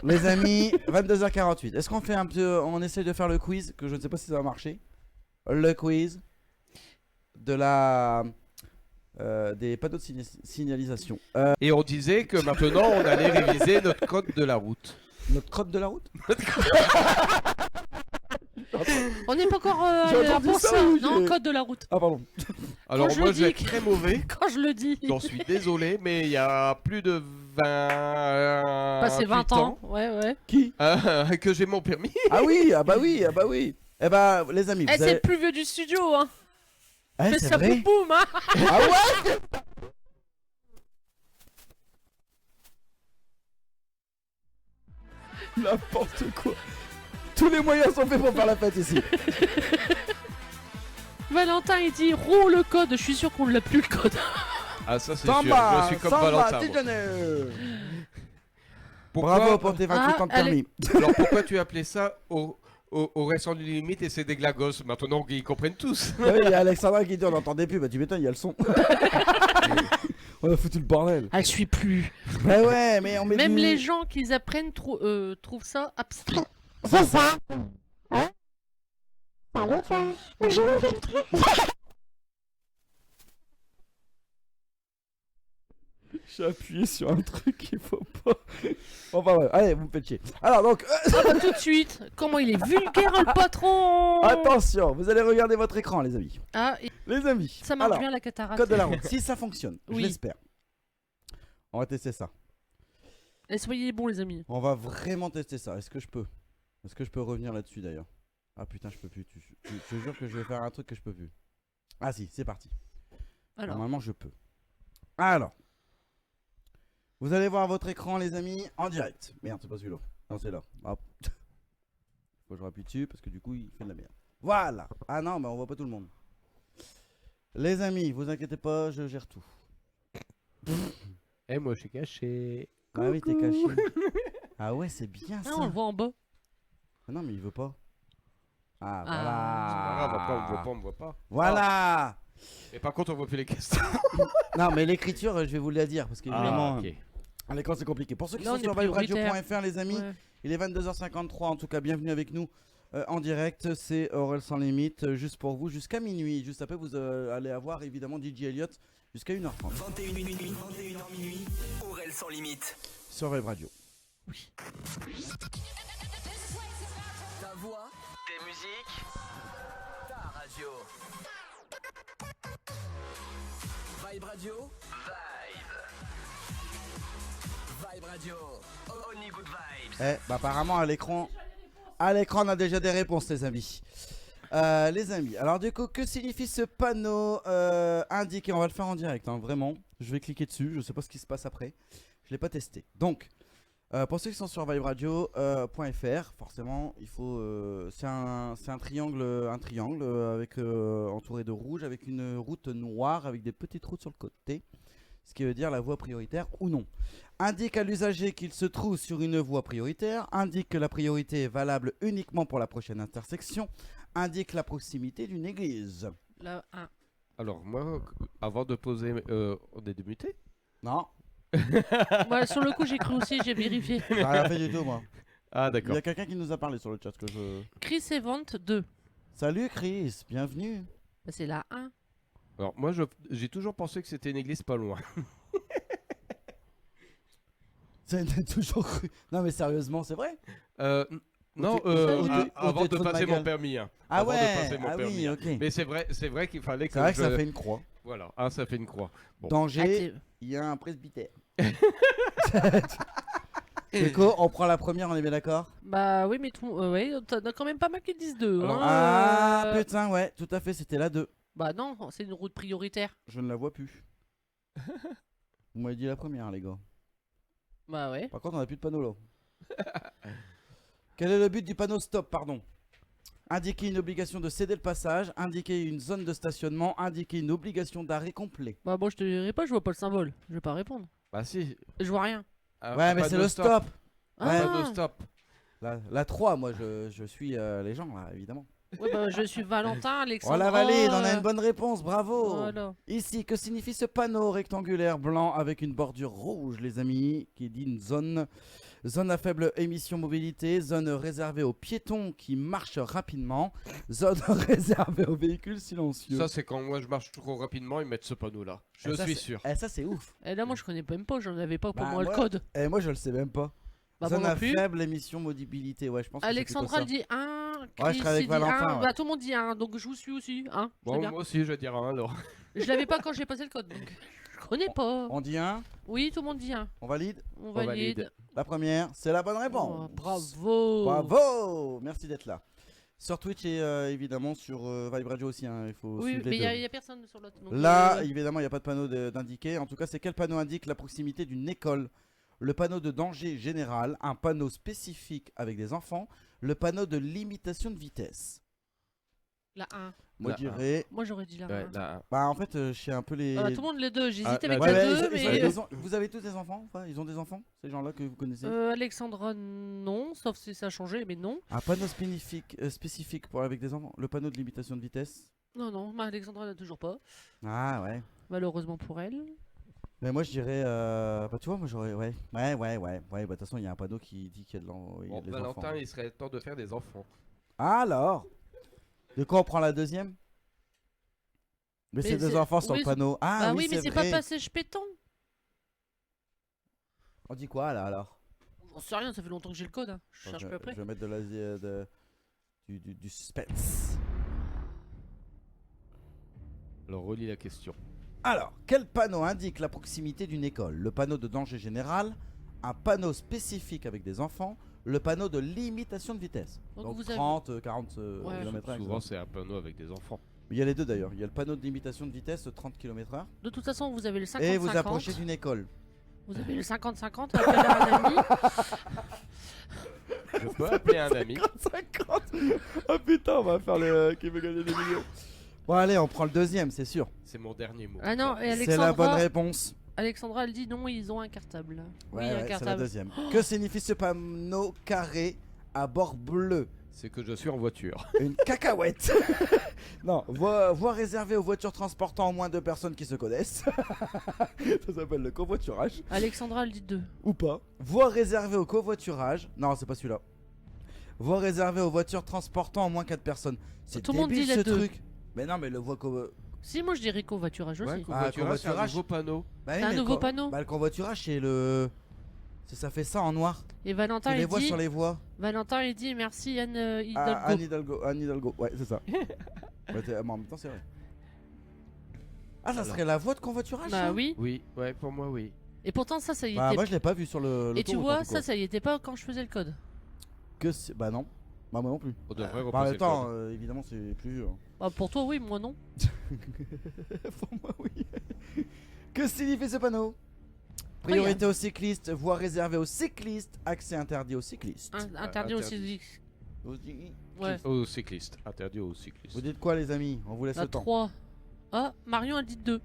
Les amis, 22h48. Est-ce qu'on fait un peu, on essaie de faire le quiz, que je ne sais pas si ça va marcher. Le quiz de la des panneaux de signalisation. Et on disait que maintenant on allait réviser notre code de la route. Notre code de la route. On n'est pas encore J'ai à entendu ça, ça. oui, Non, j'ai- code de la route. Ah pardon. Alors Quand je moi le je vais dis- être très mauvais. Quand je le dis. J'en suis désolé, mais il y a plus de 20 Passé 20 ans. Ouais. Qui? que j'ai mon permis. Ah oui, ah bah oui, ah bah oui. Eh bah les amis, Eh, vous c'est avez... le plus vieux du studio, hein. Eh, Fais c'est ça vrai. boum boum, hein. Ah ouais. N'importe quoi. Tous les moyens sont faits pour faire la fête ici. Valentin, il dit roule le code. Je suis sûr qu'on l'a plus le code. Ah ça c'est sûr, Samba, je suis comme Samba, Valentin. moi. déjeuner. Pourquoi- Bravo pour tes 28 ans de allez. permis. Alors pourquoi tu as appelé ça au restant du limite et c'est des glagos? Maintenant ils comprennent tous. Ah oui, il y a Alexandra qui dit on n'entendait plus, bah tu m'étonnes, il y a le son. On a foutu le bordel. Elle suit plus. Ouais ouais, mais on met Même du... les gens qui apprennent trouvent ça abstrait. C'est ça. Hein? Salut toi. Bonjour Victor. J'ai appuyé sur un truc qu'il faut pas. Enfin ouais, allez, vous me faites chier. Alors donc, Ah bah tout de suite. Comment il est vulgaire le patron. attention, vous allez regarder votre écran les amis. Ah, et Les amis, ça marche alors, bien la cataracte. code de la route, si ça fonctionne, je Oui. l'espère. On va tester ça. Et soyez bons les amis. On va vraiment tester ça. Est-ce que je peux? Est-ce que je peux revenir là-dessus d'ailleurs? Ah putain, je peux plus. Je te jure que je vais faire un truc que je peux plus. Ah si, c'est parti. Alors. Normalement, je peux. Alors. Vous allez voir votre écran, les amis, en direct. Merde, c'est pas celui-là. Non, c'est là. Hop. Faut que je rappuie dessus parce que du coup, il fait de la merde. Voilà. Ah non, bah on voit pas tout le monde. Les amis, vous inquiétez pas, je gère tout. Et moi je suis caché. Ah oui, t'es caché. Ah ouais, c'est bien ça. Ah, on le voit en bas. Ah non, mais il veut pas. Ah, Ah. voilà. Ah, après on me voit pas, on me voit pas. Voilà. Et par contre on voit plus les questions. Non, mais l'écriture, je vais vous la dire parce qu'évidemment, ok. à l'écran c'est compliqué. Pour ceux qui Là, sont on sur est prioritaire. viberadio.fr, les amis, Ouais. il est 22h53. En tout cas, bienvenue avec nous en direct. C'est Aurel sans limite, juste pour vous, jusqu'à minuit. Juste après, vous allez avoir évidemment DJ Elliott jusqu'à 1h30 21h minuit, Aurel sans limite. sur Vibe Radio. Ta voix, tes musiques, ta radio. Vibe Radio. Vibe Radio. Only good vibes. Eh, bah apparemment à l'écran, on a déjà des réponses, les amis. Les amis, alors du coup, que signifie ce panneau indiqué? On va le faire en direct, hein, vraiment. Je vais cliquer dessus, je sais pas ce qui se passe après. Je l'ai pas testé. Donc, pour ceux qui sont sur viberadio.fr, forcément, il faut. C'est un triangle, avec entouré de rouge, avec une route noire, avec des petites routes sur le côté. Ce qui veut dire la voie prioritaire ou non. Indique à l'usager qu'il se trouve sur une voie prioritaire. Indique que la priorité est valable uniquement pour la prochaine intersection. Indique la proximité d'une église. Là, un. Alors moi, avant de poser, on est démuté. Non, Voilà, sur le coup, j'ai cru aussi, j'ai vérifié. j'ai rien fait du tout moi. Ah Il d'accord. y a quelqu'un qui nous a parlé sur le chat que je... Chris Event 2. Salut Chris, bienvenue. Bah, c'est la 1. Alors moi j'ai toujours pensé que c'était une église pas loin. C'est toujours cru. Non mais sérieusement, c'est vrai? Non, Ou t'es- avant ou t'es de trop de passer ma mon gueule. permis. Hein. Ah Avant de ouais, passer mon ah permis, oui, hein. ok. Mais c'est vrai qu'il fallait que C'est vrai que je... ça fait une croix. Voilà, ça fait une croix. Bon. Danger, il y a un presbytère. Nico, on prend la première, on est bien d'accord? Bah oui, mais tout. Ouais, t'en as quand même pas mal qui disent 2. Alors, Ah putain, ouais, tout à fait, c'était la 2. Bah non, c'est une route prioritaire. Je ne la vois plus. Vous m'avez dit la première, les gars. Bah ouais. Par contre, on n'a plus de panneau là. Quel est le but du panneau stop, pardon? Indiquer une obligation de céder le passage, indiquer une zone de stationnement, indiquer une obligation d'arrêt complet. Bah bon, je te dirai pas, je vois pas le symbole. Je vais pas répondre. Bah si. Je vois rien. Ouais, mais c'est le stop. Ouais, Ah. Panneau stop. La 3, moi je suis les gens là, évidemment. Ouais, bah, je suis Valentin, Alexandre. On la valide, on a une bonne réponse, bravo. Voilà. Ici, que signifie ce panneau rectangulaire blanc avec une bordure rouge, les amis, qui dit une zone à faible émission mobilité, zone réservée aux piétons qui marchent rapidement, zone réservée aux véhicules silencieux. Ça, c'est quand moi je marche trop rapidement, ils mettent ce panneau-là. Je Ça, suis c'est- sûr. Ça, c'est ouf. Et là, moi, je connais même pas, j'en avais pas pour Bah, moi le moi- code. Et moi, je le sais même pas. Bah, Zone moi non à plus. faible émission mobilité, ouais, je pense que c'est Alexandra plutôt elle dit 1, je Chris serai avec il dit Valentin, 1, ouais. bah tout le monde dit 1, donc je vous suis aussi, hein. Bon, Très bien. moi aussi, je dirais un alors. Je l'avais pas quand j'ai passé le code, donc je connais pas. On dit un, Oui, tout le monde dit 1. on valide. On valide. valide. La première, c'est la bonne Oh, réponse. bravo. Bravo. Merci d'être là. Sur Twitch et évidemment sur Vibe Radio aussi, hein, il faut Oui, suivre mais les il deux. y a personne sur l'autre. donc, Là, évidemment, il n'y a pas de panneau d'indiqué. En tout cas, c'est quel panneau indique la proximité d'une école? Le panneau de danger général, un panneau spécifique avec des enfants, le panneau de limitation de vitesse. La 1. Moi, La je dirais. Moi j'aurais dit la 1. Ouais, là, Bah, en fait, je sais un peu les. Ah bah, tout le monde les deux, j'hésitais Ah, avec Ouais, les ouais, deux, mais. vous avez tous des enfants? Enfin, ils ont des enfants? Ces gens-là que vous connaissez? Alexandra, non, sauf si ça a changé, mais non. Un panneau spécifique pour avec des enfants. Le panneau de limitation de vitesse. Non, non, mais Alexandra n'a toujours pas. Ah ouais. Malheureusement pour elle. Mais moi je dirais, bah tu vois, moi j'aurais, ouais, bah de toute façon il y a un panneau qui dit qu'il y a, il y a bon, des Valentin, enfants. il serait temps de faire des enfants. Alors, de quoi on prend la deuxième? Mais c'est des enfants sur oui, le panneau. Ah bah oui, oui, mais c'est vrai. pas passage péton. On dit quoi là alors? J'en sais rien, ça fait longtemps que j'ai le code. Hein. Je cherche je, peu après. je vais mettre du suspense. Alors, relis la question. Alors, quel panneau indique la proximité d'une école? Le panneau de danger général, un panneau spécifique avec des enfants, le panneau de limitation de vitesse. Donc Donc, vous avez- 30, 40 Ouais. km/h. Souvent, c'est un panneau avec des enfants. Il y a les deux d'ailleurs. Il y a le panneau de limitation de vitesse 30 km/h. De toute façon, vous avez le 50-50. Et vous approchez d'une école. Vous avez le 50-50, appelez un ami. Je peux appeler un ami. 50. Oh putain, on va faire le qui veut gagner des millions. Bon allez, on prend le deuxième, c'est sûr. C'est mon dernier mot. Ah non, et C'est la bonne Alexandra, réponse. Alexandra, elle dit non, ils ont un cartable. Ouais, oui, un ouais, c'est la cartable. deuxième. Que signifie ce panneau carré à bord bleu? C'est que je suis en voiture. Une cacahuète. Non, voie réservée aux voitures transportant au moins 2 personnes qui se connaissent. Ça s'appelle le covoiturage. Alexandra, elle dit 2. Ou pas. Voie réservée au covoiturage. Non, c'est pas celui-là. Voie réservée aux voitures transportant au moins 4 personnes. C'est Tout le monde débile, dit les ce deux. truc. Mais non, mais le voie Si, moi je dirais covoiturage aussi. Ouais, Ah, covoiturage, c'est un covoiturage. nouveau panneau. Bah oui, C'est un mais le nouveau panneau. Bah le covoiturage c'est le. Ça fait ça en noir. Et Tu Valentin, les il vois dit. sur les voies. Valentin, il dit merci Anne Hidalgo. Ah, Anne Hidalgo. Anne Hidalgo. Ouais, c'est ça. Ouais, mais en même temps, c'est vrai. Ah, ça Alors. serait la voie de covoiturage Bah ça oui. Oui, ouais, pour moi, oui. Et pourtant, ça y Bah, était. moi je l'ai pas vu sur le. Et tu l'autoroute, en vois, tout cas. ça y était pas quand je faisais le code. Bah non. Bah moi non plus. On devrait Bah, en repasser même le temps, code. évidemment, c'est plus vieux. hein. Bah, pour toi, oui, moi non. Pour moi, oui. Que signifie ce panneau? Priorité aux cyclistes, voie réservée aux cyclistes, accès interdit aux cyclistes. Interdit aussi. interdit. Vous dites- Ouais. Aux cyclistes. Interdit aux cyclistes. Vous dites quoi les amis? On vous laisse La le temps. 3. Ah, Marion, elle dit 2.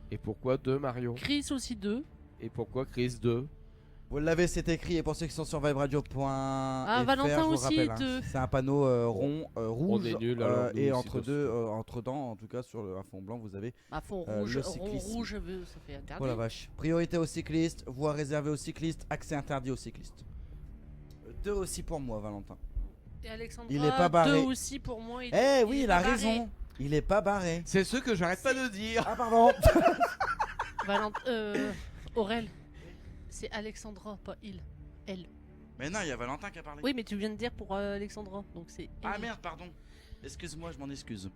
Et pourquoi 2, Mario? Chris aussi 2. Et pourquoi Chris 2? Vous l'avez, c'est écrit. Et pour ceux qui sont sur viberadio.fr, Valentin je vous aussi, rappelle, hein, deux. c'est un panneau rond, rouge. est nuls, alors nous et aussi, entre tous. deux, entre dents, en tout cas sur un fond blanc, vous avez. À fond Le rouge, rond cyclisme. rouge, ça fait interdit. Oh la vache. Priorité aux cyclistes, voie réservée aux cyclistes, accès interdit aux cyclistes. 2 aussi pour moi, Valentin. Et Alexandra, Il est pas barré. 2 aussi pour moi. Eh oui, est il a pas barré. raison. Il est pas barré. C'est ce que j'arrête pas de dire. Ah pardon. Aurel, c'est Alexandra, pas il. Elle. Mais non, il y a Valentin qui a parlé. Oui, mais tu viens de dire pour Alexandra, donc c'est. Ah elle. merde, pardon. Excuse-moi, je m'en excuse.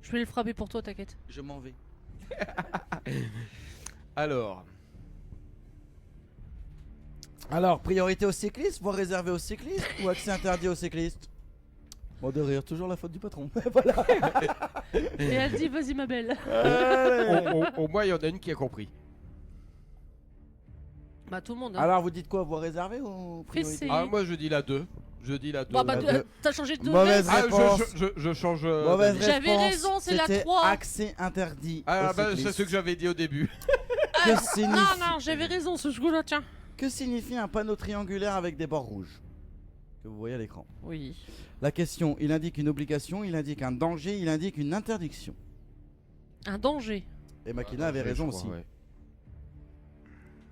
Je vais le frapper pour toi, t'inquiète. Je m'en vais. Alors, Alors, priorité aux cyclistes, voie réservée aux cyclistes ou accès interdit aux cyclistes? Bon, de rire, toujours la faute du patron. Voilà. Et elle dit, vas-y, ma belle. au moins, il y en a une qui a compris. Bah, tout le monde. Hein. Alors, vous dites quoi, voie réservée ou priorité? c'est- Ah, moi, je dis la 2. Je dis la 2. Bah, la deux. t'as changé de Mauvaise veste. Ah, réponse. je change. Mauvaise d'avis. J'avais réponse. raison, c'est la C'était 3. accès interdit Ah, aux bah, cyclistes. c'est ce que j'avais dit au début. Que Non, signifie... non, j'avais raison, ce jeu-là, tiens. Que signifie un panneau triangulaire avec des bords rouges? que vous voyez à l'écran. Oui. La question, il indique une obligation, il indique un danger, il indique une interdiction. Un danger. Et Makina avait Je raison crois, aussi. ouais.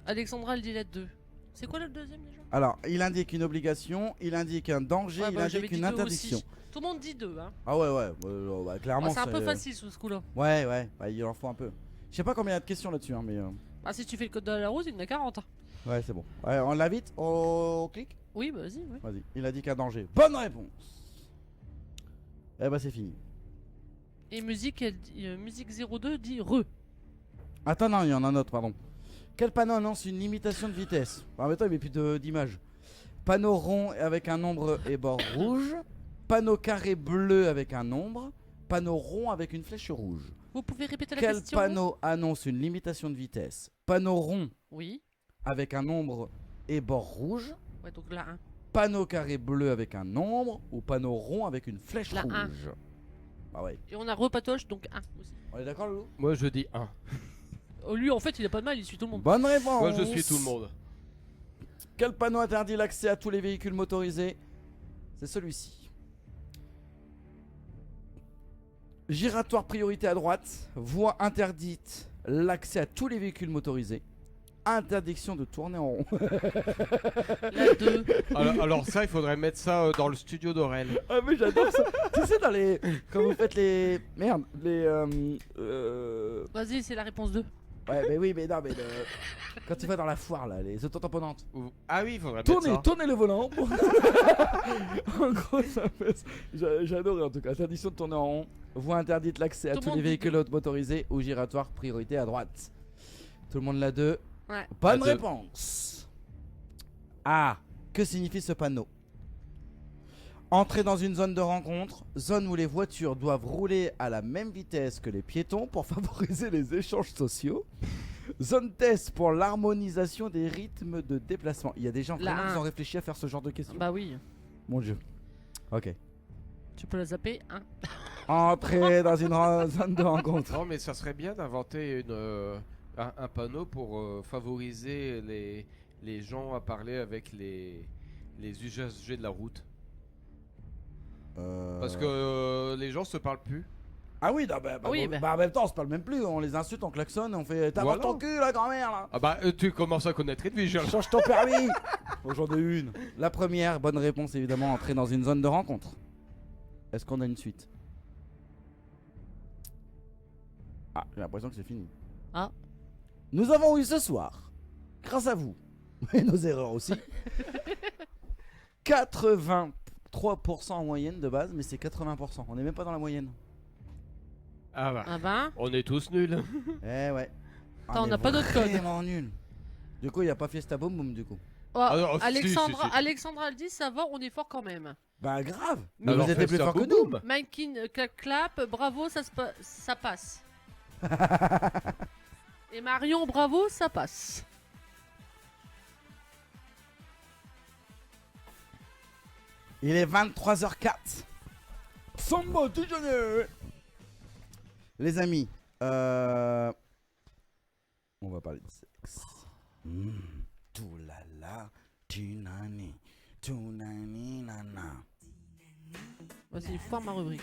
Alexandra, elle dit la 2. C'est quoi le deuxième déjà? Alors, il indique une obligation, il indique un danger, Ouais, il bah, j'avais indique dit une deux interdiction. aussi. Tout le monde dit 2, hein. Ah ouais, clairement. Ah, c'est un peu facile sous ce coup-là. Ouais, il en faut un peu. Je sais pas combien il y a de questions là-dessus, hein, mais. Bah, si tu fais le code de la route, il y en a 40. Ouais, c'est bon. Ouais, on l'invite, on clique. Oui, bah vas-y, ouais. Vas-y, il a dit qu'un danger. Bonne réponse. Eh bah, c'est fini. Et musique, musique 02 dit re. Attends, non, il y en a un autre, pardon. Quel panneau annonce une limitation de vitesse? En même temps, il met plus d'image. Panneau rond avec un nombre et bord rouge. Panneau carré bleu avec un nombre. Panneau rond avec une flèche rouge. Vous pouvez répéter la Quel question? panneau annonce une limitation de vitesse? Panneau rond Oui. avec un nombre et bord rouge. Ouais, donc la 1. Panneau carré bleu avec un nombre. Ou panneau rond avec une flèche La rouge. 1. Bah ouais. Et on a repatoche, donc 1 aussi. On est d'accord, Loulou? Moi je dis 1. Oh, lui, en fait, il a pas de mal, il suit tout le monde. Bonne réponse. Moi je suis tout le monde. Quel panneau interdit l'accès à tous les véhicules motorisés? C'est celui-ci. Giratoire priorité à droite. Voie interdite. L'accès à tous les véhicules motorisés. Interdiction de tourner en rond. La 2. Alors ça, il faudrait mettre ça dans le studio d'Aurel. Ah mais j'adore ça. Tu sais dans les... Quand vous faites les... Merde. Les... Vas-y, c'est la réponse 2. Ouais mais oui mais non mais quand tu vas dans la foire là, les autotamponantes. Ah oui, il faudrait mettre ça. Tournez le volant. En gros, ça fait. J'adore en tout cas. Interdiction de tourner en rond. Voie interdite l'accès à Tout le tous les monde dit véhicules motorisés ou giratoire priorité à droite. Tout le monde l'a deux. Ouais. Bonne La deux. réponse. Ah, que signifie ce panneau? Entrer dans une zone de rencontre, zone où les voitures doivent rouler à la même vitesse que les piétons pour favoriser les échanges sociaux. Zone test pour l'harmonisation des rythmes de déplacement. Il y a des gens La vraiment qui un. ont réfléchi à faire ce genre de questions. Bah oui. Mon dieu. Ok. Tu peux la zapper, 1. Entrer dans une zone de rencontre. Non, mais ça serait bien d'inventer un panneau pour favoriser les gens à parler avec les usagers de la route. Parce que les gens se parlent plus. Ah oui, Oui, bah, en même temps on se parle même plus, on les insulte, on klaxonne, on fait t'as Voilà. ton cul la grand-mère là. Ah bah tu commences à connaître Edwige. Change ton permis. Oh, j'en ai une. La première, bonne réponse évidemment, entrer dans une zone de rencontre. Est-ce qu'on a une suite? Ah, j'ai l'impression que c'est fini. Ah. Nous avons eu ce soir, grâce à vous, et nos erreurs aussi, 83% en moyenne de base, mais c'est 80%. On n'est même pas dans la moyenne. Ah bah. Ah ben. On est tous nuls. Eh ouais. Attends, on est n'a pas d'autre code. Vraiment nul. Du coup, il n'y a pas Fiesta Boom Boom du coup. Oh, Ah non, si, Alexandra, si, si. Alexandra le dit, ça va, on est fort quand même. Bah grave. Mais Alors, vous êtes fais plus ça, fort que boum, nous. boum. Mankin, clap clap, bravo, ça passe. Et Marion, bravo, ça passe. Il est 23h04. Samba déjeuner. Les amis, on va parler de sexe. Tout la la, tu nani, nana. Vas-y, forme ma rubrique.